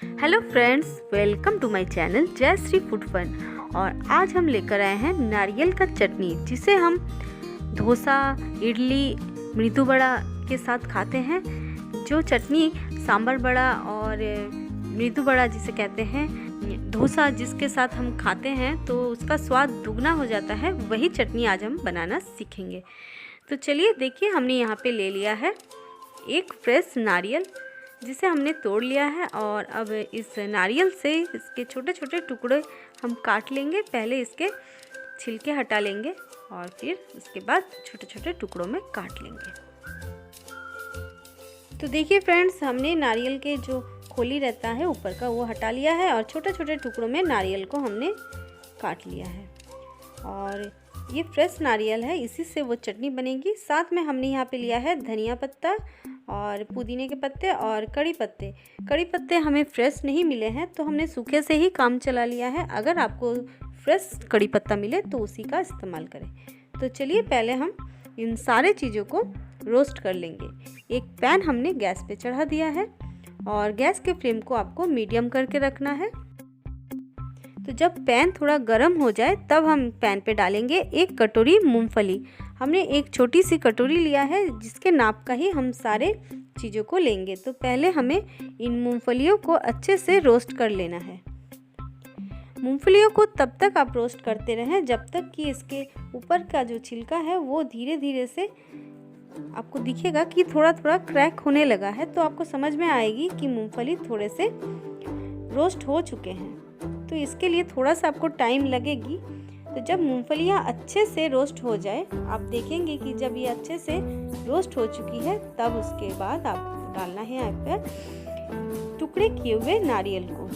Hello friends, welcome to my channel Jayshree food fun. और आज हम लेकर आए हैं नारियल का चटनी, जिसे हम डोसा, इडली, मेदू वड़ा के साथ खाते हैं। जो चटनी सांभर वड़ा और मेदू वड़ा जिसे कहते हैं, डोसा जिसके साथ हम खाते हैं तो उसका स्वाद दुगना हो जाता है, वही चटनी आज हम बनाना सीखेंगे। तो चलिए देखिए, हमने यहाँ पे ले लिया है एक फ्रेश नारियल, जिसे हमने तोड़ लिया है। और अब इस नारियल से इसके छोटे छोटे टुकड़े हम काट लेंगे। पहले इसके छिलके हटा लेंगे और फिर उसके बाद छोटे छोटे टुकड़ों में काट लेंगे। तो देखिए फ्रेंड्स, हमने नारियल के जो खोली रहता है ऊपर का, वो हटा लिया है और छोटे छोटे टुकड़ों में नारियल को हमने काट लिया है। और ये फ्रेश नारियल है, इसी से वो चटनी बनेगी। साथ में हमने यहाँ पे लिया है धनिया पत्ता और पुदीने के पत्ते और कड़ी पत्ते। कड़ी पत्ते हमें फ्रेश नहीं मिले हैं तो हमने सूखे से ही काम चला लिया है। अगर आपको फ्रेश कड़ी पत्ता मिले तो उसी का इस्तेमाल करें। तो चलिए पहले हम इन सारे चीज़ों को रोस्ट कर लेंगे। एक पैन हमने गैस पे चढ़ा दिया है और गैस के फ्लेम को आपको मीडियम करके रखना है। तो जब पैन थोड़ा गर्म हो जाए तब हम पैन पे डालेंगे एक कटोरी मूंगफली। हमने एक छोटी सी कटोरी लिया है, जिसके नाप का ही हम सारे चीज़ों को लेंगे। तो पहले हमें इन मूंगफलियों को अच्छे से रोस्ट कर लेना है। मूंगफलियों को तब तक आप रोस्ट करते रहें जब तक कि इसके ऊपर का जो छिलका है वो धीरे धीरे से आपको दिखेगा कि थोड़ा थोड़ा क्रैक होने लगा है। तो आपको समझ में आएगी कि मूंगफली थोड़े से रोस्ट हो चुके हैं। तो इसके लिए थोड़ा सा आपको टाइम लगेगी। तो जब मूंगफलियाँ अच्छे से रोस्ट हो जाए, आप देखेंगे कि जब ये अच्छे से रोस्ट हो चुकी है, तब उसके बाद आप डालना है यहाँ पर टुकड़े किए हुए नारियल को।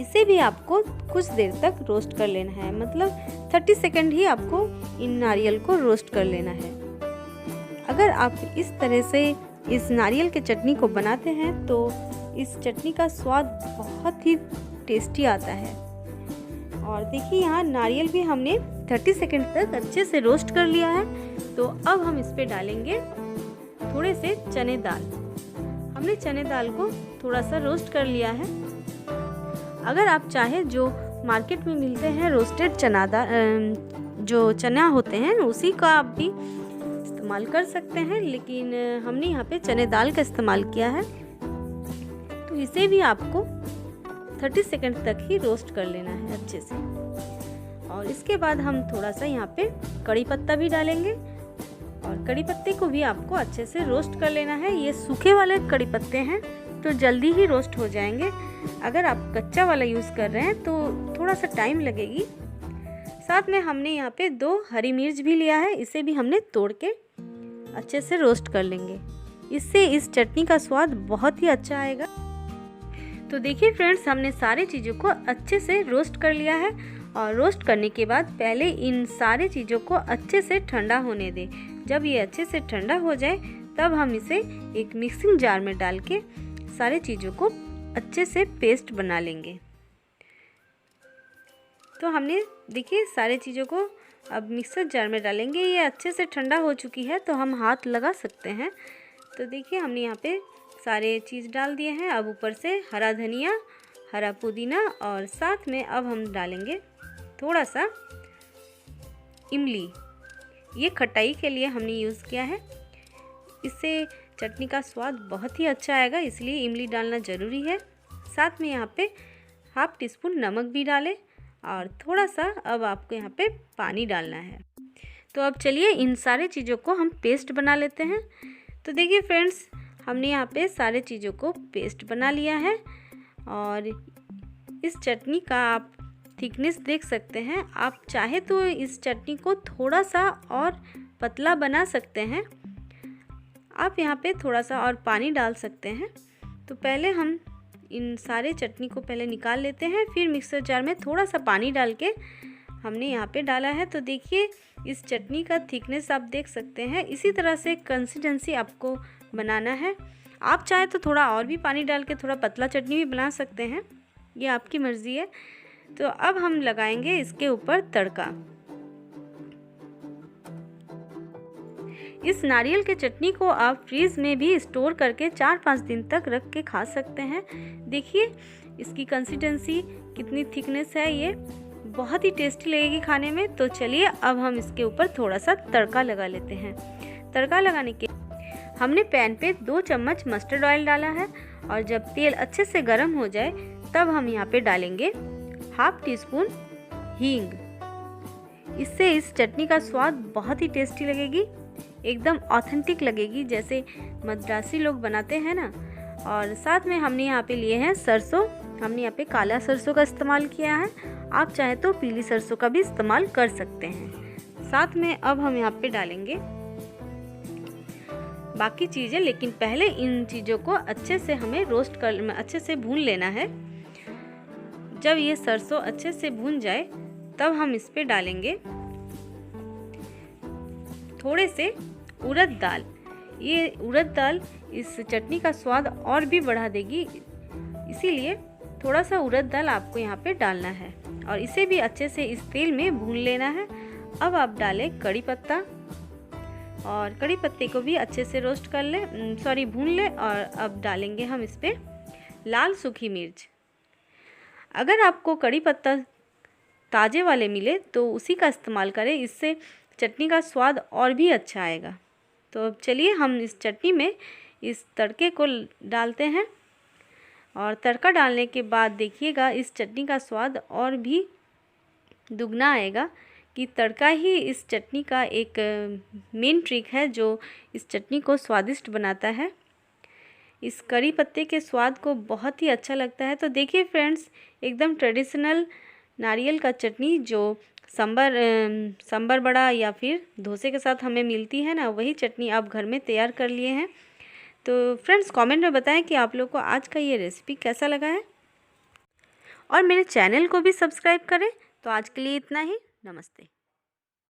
इसे भी आपको कुछ देर तक रोस्ट कर लेना है, मतलब 30 सेकंड ही आपको इन नारियल को रोस्ट कर लेना है। अगर आप इस तरह से इस नारियल के चटनी को बनाते हैं तो इस चटनी का स्वाद बहुत ही टेस्टी आता है। और देखिए, यहाँ नारियल भी हमने 30 सेकंड तक अच्छे से रोस्ट कर लिया है। तो अब हम इस पे डालेंगे थोड़े से चने दाल। हमने चने दाल को थोड़ा सा रोस्ट कर लिया है। अगर आप चाहे जो मार्केट में मिलते हैं रोस्टेड चना दाल, जो चना होते हैं, उसी का आप भी इस्तेमाल कर सकते हैं, लेकिन हमने यहाँ पे चने दाल का इस्तेमाल किया है। तो इसे भी आपको 30 सेकंड तक ही रोस्ट कर लेना है अच्छे से। और इसके बाद हम थोड़ा सा यहाँ पे कड़ी पत्ता भी डालेंगे और कड़ी पत्ते को भी आपको अच्छे से रोस्ट कर लेना है। ये सूखे वाले कड़ी पत्ते हैं तो जल्दी ही रोस्ट हो जाएंगे। अगर आप कच्चा वाला यूज़ कर रहे हैं तो थोड़ा सा टाइम लगेगी। साथ में हमने यहाँ पे 2 हरी मिर्च भी लिया है, इसे भी हमने तोड़ के अच्छे से रोस्ट कर लेंगे। इससे इस चटनी का स्वाद बहुत ही अच्छा आएगा। तो देखिए फ्रेंड्स, हमने सारी चीज़ों को अच्छे से रोस्ट कर लिया है। और रोस्ट करने के बाद पहले इन सारी चीज़ों को अच्छे से ठंडा होने दें। जब ये अच्छे से ठंडा हो जाए तब हम इसे एक मिक्सिंग जार में डाल के सारी चीज़ों को अच्छे से पेस्ट बना लेंगे। तो हमने देखिए सारी चीज़ों को अब मिक्सर जार में डालेंगे। ये अच्छे से ठंडा हो चुकी है तो हम हाथ लगा सकते हैं। तो देखिए, हमने यहाँ पे सारे चीज़ डाल दिए हैं। अब ऊपर से हरा धनिया, हरा पुदीना और साथ में अब हम डालेंगे थोड़ा सा इमली। ये खटाई के लिए हमने यूज़ किया है। इससे चटनी का स्वाद बहुत ही अच्छा आएगा, इसलिए इमली डालना ज़रूरी है। साथ में यहाँ पे हाफ टी स्पून नमक भी डालें और थोड़ा सा अब आपको यहाँ पे पानी डालना है। तो अब चलिए इन सारे चीज़ों को हम पेस्ट बना लेते हैं। तो देखिए फ्रेंड्स, हमने यहाँ पे सारे चीज़ों को पेस्ट बना लिया है। और इस चटनी का आप थिकनेस देख सकते हैं। आप चाहे तो इस चटनी को थोड़ा सा और पतला बना सकते हैं। आप यहाँ पे थोड़ा सा और पानी डाल सकते हैं। तो पहले हम इन सारे चटनी को पहले निकाल लेते हैं, फिर मिक्सर जार में थोड़ा सा पानी डाल के हमने यहाँ पे डाला है। तो देखिए, इस चटनी का थिकनेस आप देख सकते हैं। इसी तरह से कंसिस्टेंसी आपको बनाना है। आप चाहे तो थोड़ा और भी पानी डाल के थोड़ा पतला चटनी भी बना सकते हैं, ये आपकी मर्ज़ी है। तो अब हम लगाएंगे इसके ऊपर तड़का। इस नारियल के चटनी को आप फ्रीज में भी स्टोर करके 4-5 दिन तक रख के खा सकते हैं। देखिए इसकी कंसिस्टेंसी कितनी थिकनेस है, ये बहुत ही टेस्टी लगेगी खाने में। तो चलिए अब हम इसके ऊपर थोड़ा सा तड़का लगा लेते हैं। तड़का लगाने के हमने पैन पे 2 चम्मच मस्टर्ड ऑयल डाला है और जब तेल अच्छे से गर्म हो जाए तब हम यहाँ पे डालेंगे 1/2 टीस्पून हींग। इससे इस चटनी का स्वाद बहुत ही टेस्टी लगेगी, एकदम ऑथेंटिक लगेगी जैसे मद्रासी लोग बनाते हैं ना। और साथ में हमने यहाँ पे लिए हैं सरसों। हमने यहाँ पे काला सरसों का इस्तेमाल किया है, आप चाहे तो पीली सरसों का भी इस्तेमाल कर सकते हैं। साथ में अब हम यहाँ पे डालेंगे बाकी चीज़ें, लेकिन पहले इन चीज़ों को अच्छे से हमें रोस्ट कर अच्छे से भून लेना है। जब ये सरसों अच्छे से भून जाए तब हम इस पे डालेंगे थोड़े से उड़द दाल। ये उड़द दाल इस चटनी का स्वाद और भी बढ़ा देगी, इसीलिए थोड़ा सा उड़द दाल आपको यहाँ पे डालना है और इसे भी अच्छे से इस तेल में भून लेना है। अब आप डालें कड़ी पत्ता और कड़ी पत्ते को भी अच्छे से रोस्ट कर ले भून ले। और अब डालेंगे हम इस पे लाल सूखी मिर्च। अगर आपको कड़ी पत्ता ताज़े वाले मिले तो उसी का इस्तेमाल करें, इससे चटनी का स्वाद और भी अच्छा आएगा। तो अब चलिए हम इस चटनी में इस तड़के को डालते हैं और तड़का डालने के बाद देखिएगा इस चटनी का स्वाद और भी दुगना आएगा कि तड़का ही इस चटनी का एक मेन ट्रिक है जो इस चटनी को स्वादिष्ट बनाता है। इस करी पत्ते के स्वाद को बहुत ही अच्छा लगता है। तो देखिए फ्रेंड्स, एकदम ट्रेडिशनल नारियल का चटनी जो सांभर बड़ा या फिर डोसे के साथ हमें मिलती है ना, वही चटनी आप घर में तैयार कर लिए हैं। तो फ्रेंड्स कमेंट में बताएं कि आप लोग को आज का ये रेसिपी कैसा लगा है और मेरे चैनल को भी सब्सक्राइब करें। तो आज के लिए इतना ही, नमस्ते।